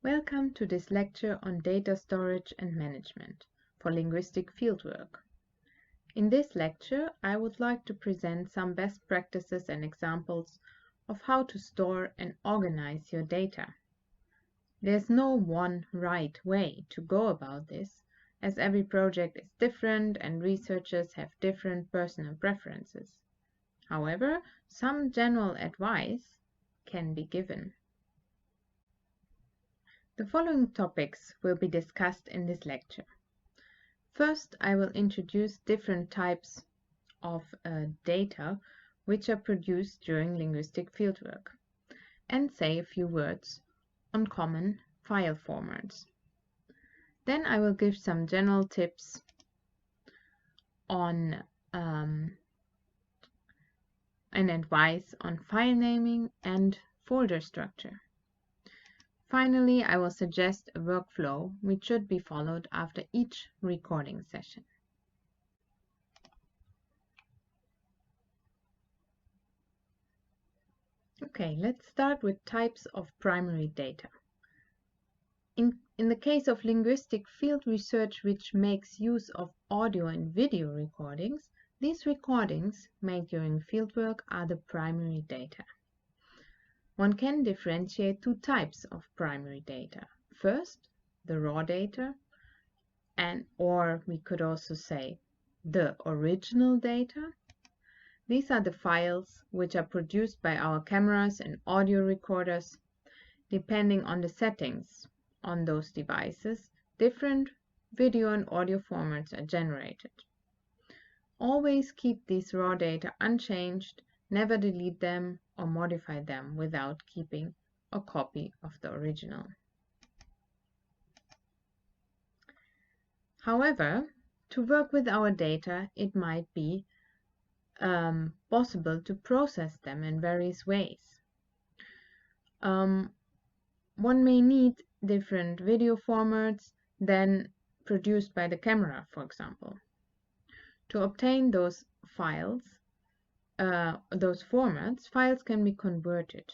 Welcome to this lecture on data storage and management for linguistic fieldwork. In this lecture, I would like to present some best practices and examples of how to store and organize your data. There's no one right way to go about this, as every project is different and researchers have different personal preferences. However, some general advice can be given. The following topics will be discussed in this lecture. First, I will introduce different types of data which are produced during linguistic fieldwork and say a few words on common file formats. Then I will give some general tips on and advice on file naming and folder structure. Finally, I will suggest a workflow which should be followed after each recording session. Okay, let's start with types of primary data. In the case of linguistic field research which makes use of audio and video recordings, these recordings made during fieldwork are the primary data. One can differentiate two types of primary data. First, the raw data, or we could also say the original data. These are the files which are produced by our cameras and audio recorders. Depending on the settings on those devices, different video and audio formats are generated. Always keep these raw data unchanged, never delete them or modify them without keeping a copy of the original. However, to work with our data, it might be possible to process them in various ways. One may need different video formats than produced by the camera, for example. To obtain those files, those formats, files can be converted.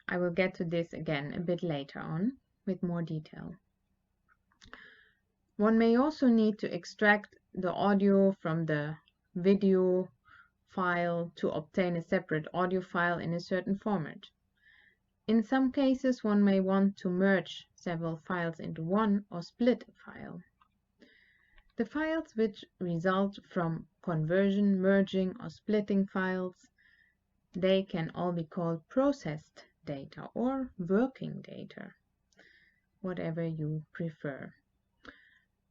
I will get to this again a bit later on with more detail. One may also need to extract the audio from the video file to obtain a separate audio file in a certain format. In some cases, one may want to merge several files into one or split a file. The files which result from conversion, merging, or splitting files, they can all be called processed data or working data, whatever you prefer.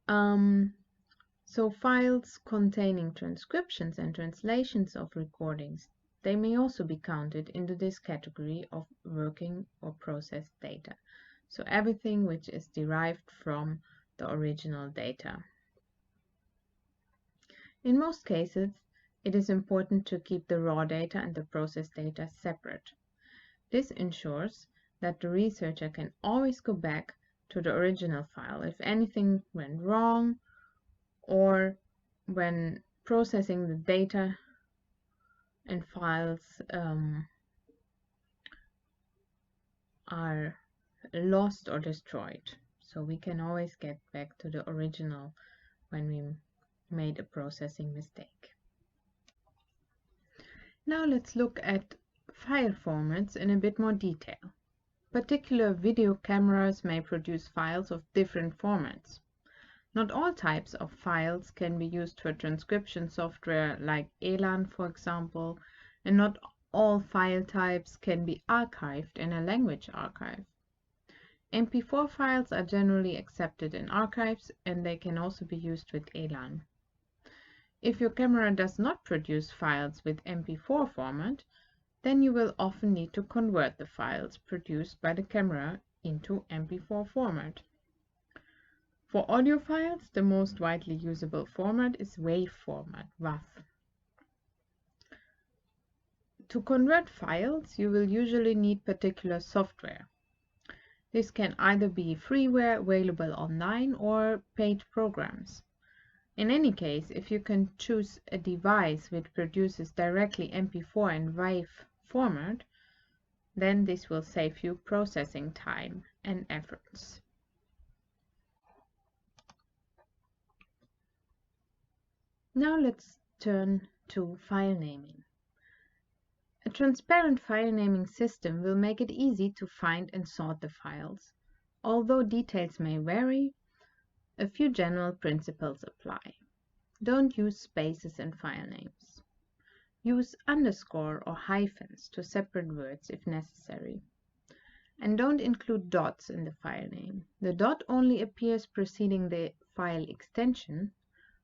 So files containing transcriptions and translations of recordings, they may also be counted into this category of working or processed data. So everything which is derived from the original data. In most cases, it is important to keep the raw data and the processed data separate. This ensures that the researcher can always go back to the original file if anything went wrong or when processing the data and files are lost or destroyed. So we can always get back to the original when we made a processing mistake. Now let's look at file formats in a bit more detail. Particular video cameras may produce files of different formats. Not all types of files can be used for transcription software like ELAN, for example, and not all file types can be archived in a language archive. MP4 files are generally accepted in archives and they can also be used with ELAN. If your camera does not produce files with MP4 format, then you will often need to convert the files produced by the camera into MP4 format. For audio files, the most widely usable format is WAV format, WAV. To convert files, you will usually need particular software. This can either be freeware available online or paid programs. In any case, if you can choose a device which produces directly MP4 and WAV format, Then this will save you processing time and efforts. Now let's turn to file naming. A transparent file naming system will make it easy to find and sort the files. Although details may vary, a few general principles apply. Don't use spaces in file names. Use underscore or hyphens to separate words if necessary. And don't include dots in the file name. The dot only appears preceding the file extension,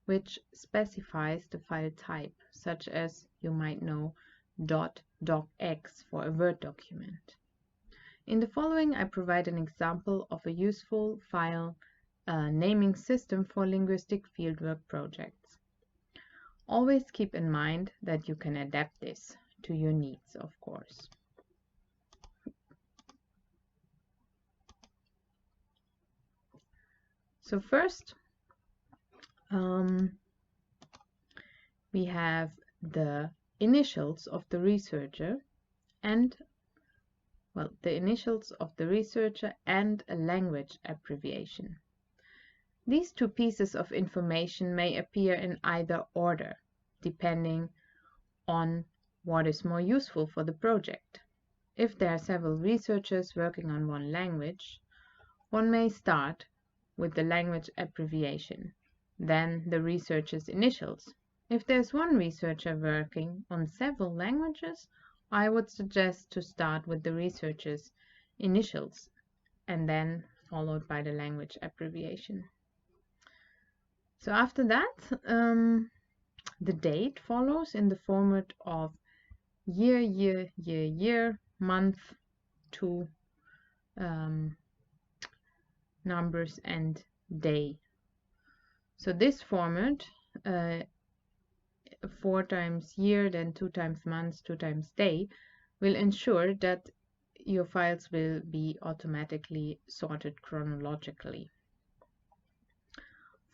which specifies the file type, such as you might know .docx for a Word document. In the following, I provide an example of a useful file naming system for linguistic fieldwork projects. Always keep in mind that you can adapt this to your needs, of course. So first, we have the initials of the researcher and the initials of the researcher and a language abbreviation. These two pieces of information may appear in either order, depending on what is more useful for the project. If there are several researchers working on one language, one may start with the language abbreviation, then the researcher's initials. If there's one researcher working on several languages, I would suggest to start with the researcher's initials and then followed by the language abbreviation. So after that, the date follows in the format of year, year, year, year, month, to numbers and day. So this format, 4 times year, then 2 times months, 2 times day, will ensure that your files will be automatically sorted chronologically.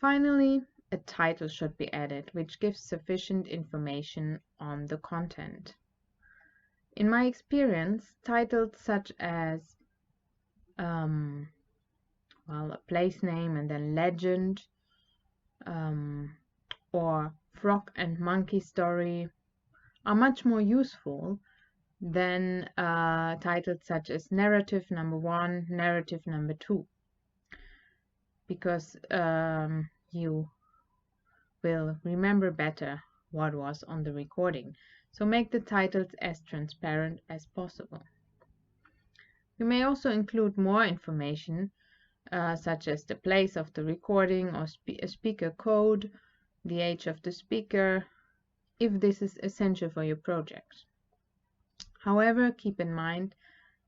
Finally, a title should be added, which gives sufficient information on the content. In my experience, titles such as a place name and then legend, or frog and monkey story are much more useful than titles such as narrative number 1, narrative number 2, because you will remember better what was on the recording. So make the titles as transparent as possible. You may also include more information such as the place of the recording or a speaker code, the age of the speaker, if this is essential for your project. However, keep in mind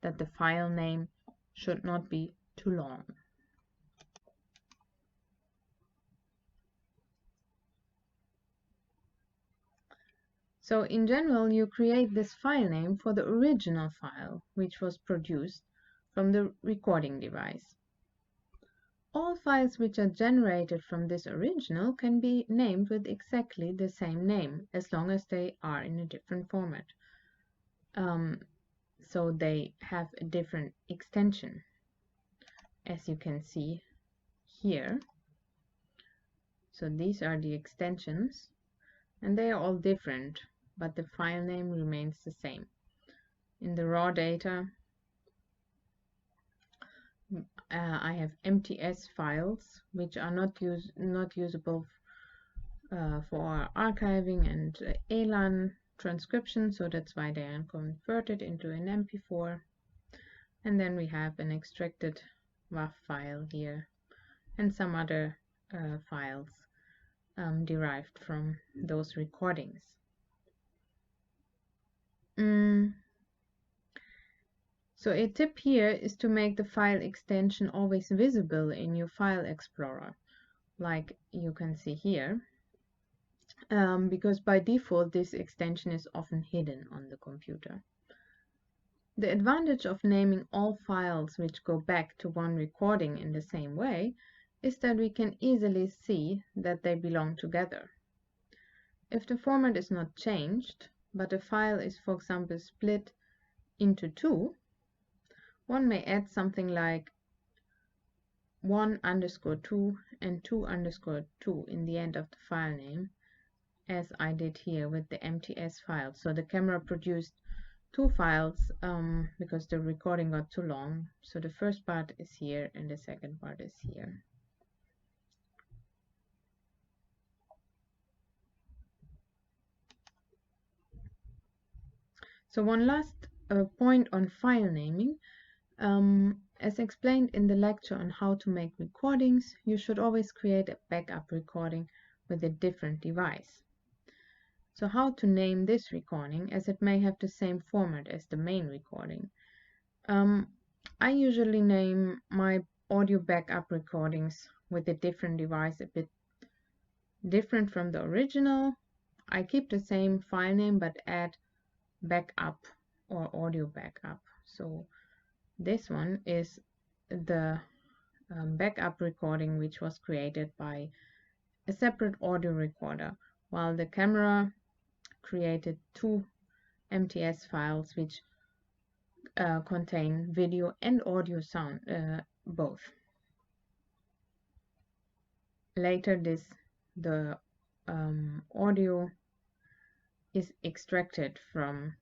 that the file name should not be too long. So in general, you create this file name for the original file, which was produced from the recording device. All files which are generated from this original can be named with exactly the same name, as long as they are in a different format. So they have a different extension, as you can see here. So these are the extensions, and they are all different, but the file name remains the same. In the raw data, I have MTS files, which are not usable for archiving and ELAN transcription, so that's why they are converted into an MP4. And then we have an extracted WAV file here, and some other files derived from those recordings. So a tip here is to make the file extension always visible in your file explorer, like you can see here, because by default this extension is often hidden on the computer. The advantage of naming all files which go back to one recording in the same way is that we can easily see that they belong together. If the format is not changed, but a file is, for example, split into 2, one may add something like 1_2 and 2_2 in the end of the file name, as I did here with the MTS file. So the camera produced two files because the recording got too long. So the first part is here and the second part is here. So one last point on file naming. As explained in the lecture on how to make recordings, you should always create a backup recording with a different device. So how to name this recording, as it may have the same format as the main recording? I usually name my audio backup recordings with a different device, a bit different from the original. I keep the same file name but add backup or audio backup. So this one is the backup recording which was created by a separate audio recorder, while the camera created two MTS files which contain video and audio sound, both. Later the audio is extracted from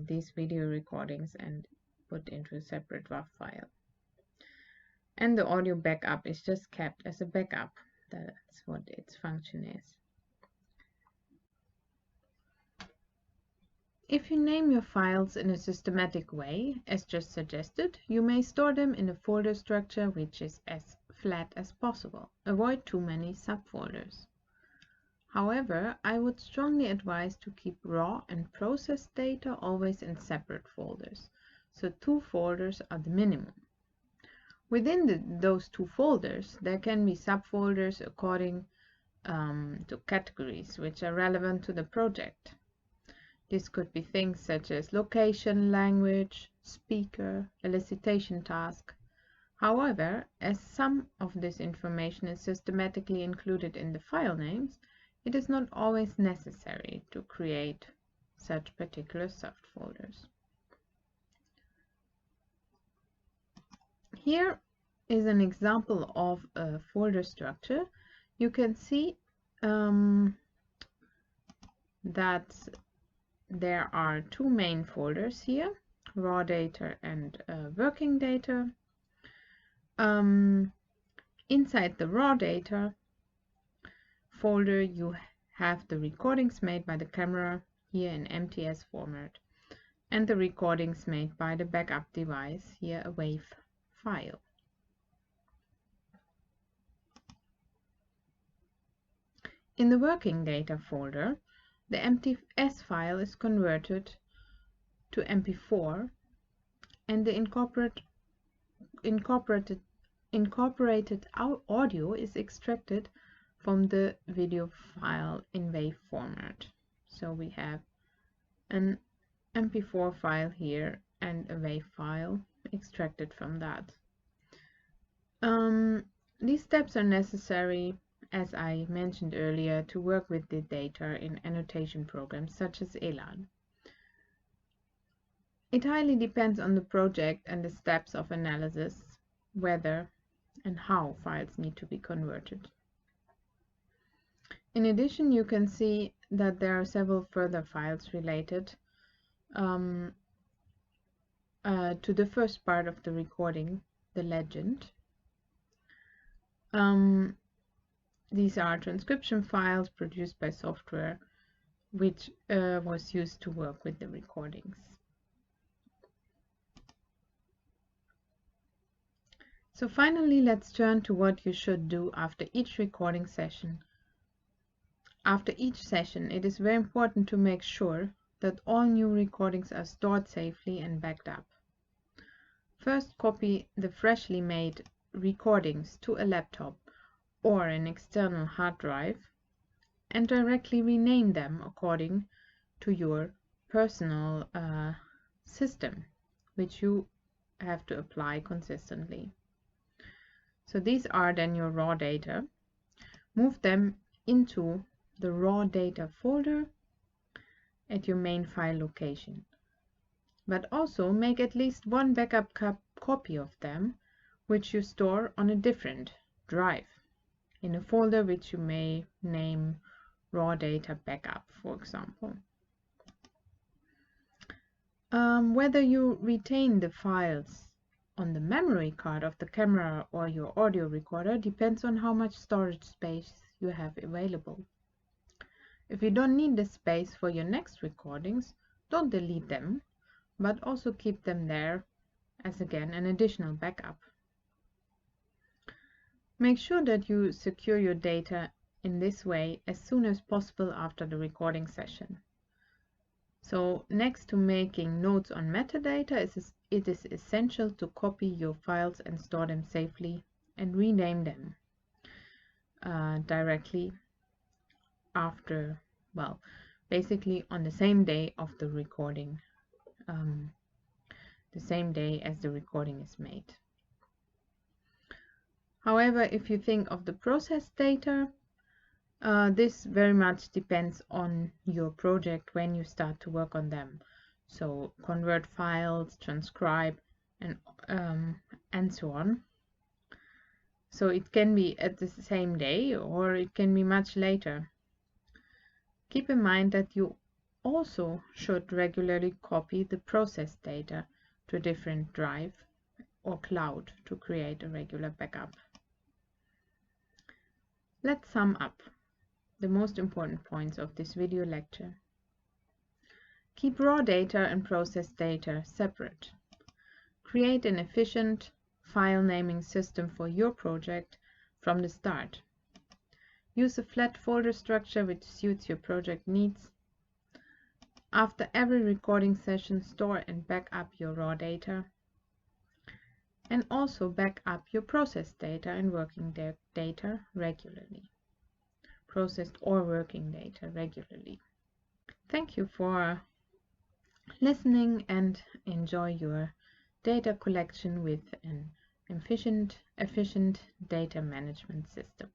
these video recordings and put into a separate WAV file. And the audio backup is just kept as a backup. That's what its function is. If you name your files in a systematic way, as just suggested, you may store them in a folder structure which is as flat as possible. Avoid too many subfolders. However, I would strongly advise to keep raw and processed data always in separate folders, so 2 folders are the minimum. Within those 2 folders, there can be subfolders according to categories which are relevant to the project. This could be things such as location, language, speaker, elicitation task. However, as some of this information is systematically included in the file names, it is not always necessary to create such particular subfolders. Here is an example of a folder structure. You can see that there are 2 main folders here, raw data and working data. Inside the raw data folder you have the recordings made by the camera, here in MTS format, and the recordings made by the backup device, here a WAV file. In the working data folder, the MTS file is converted to MP4 and the incorporated audio is extracted from the video file in WAV format. So we have an MP4 file here and a WAV file extracted from that. These steps are necessary, as I mentioned earlier, to work with the data in annotation programs such as Elan. It highly depends on the project and the steps of analysis, whether and how files need to be converted. In addition, you can see that there are several further files related to the first part of the recording, the legend. These are transcription files produced by software which was used to work with the recordings. So finally, let's turn to what you should do after each recording session. After each session, it is very important to make sure that all new recordings are stored safely and backed up. First, copy the freshly made recordings to a laptop or an external hard drive and directly rename them according to your personal system, which you have to apply consistently. So these are then your raw data. Move them into the raw data folder at your main file location. but also make at least one backup copy of them, which you store on a different drive, in a folder which you may name raw data backup, for example. Whether you retain the files on the memory card of the camera or your audio recorder depends on how much storage space you have available. If you don't need the space for your next recordings, don't delete them, but also keep them there as again an additional backup. Make sure that you secure your data in this way as soon as possible after the recording session. So next to making notes on metadata, it is essential to copy your files and store them safely and rename them directly after, well, basically on the same day of the recording, the same day as the recording is made. However, if you think of the processed data, this very much depends on your project when you start to work on them. So convert files, transcribe, and so on. So it can be at the same day or it can be much later. Keep in mind that you also should regularly copy the processed data to a different drive or cloud to create a regular backup. Let's sum up the most important points of this video lecture. Keep raw data and processed data separate. Create an efficient file naming system for your project from the start. Use a flat folder structure which suits your project needs. After every recording session, store and back up your raw data. And also back up your processed data and working data regularly. Processed or working data regularly. Thank you for listening and enjoy your data collection with an efficient data management system.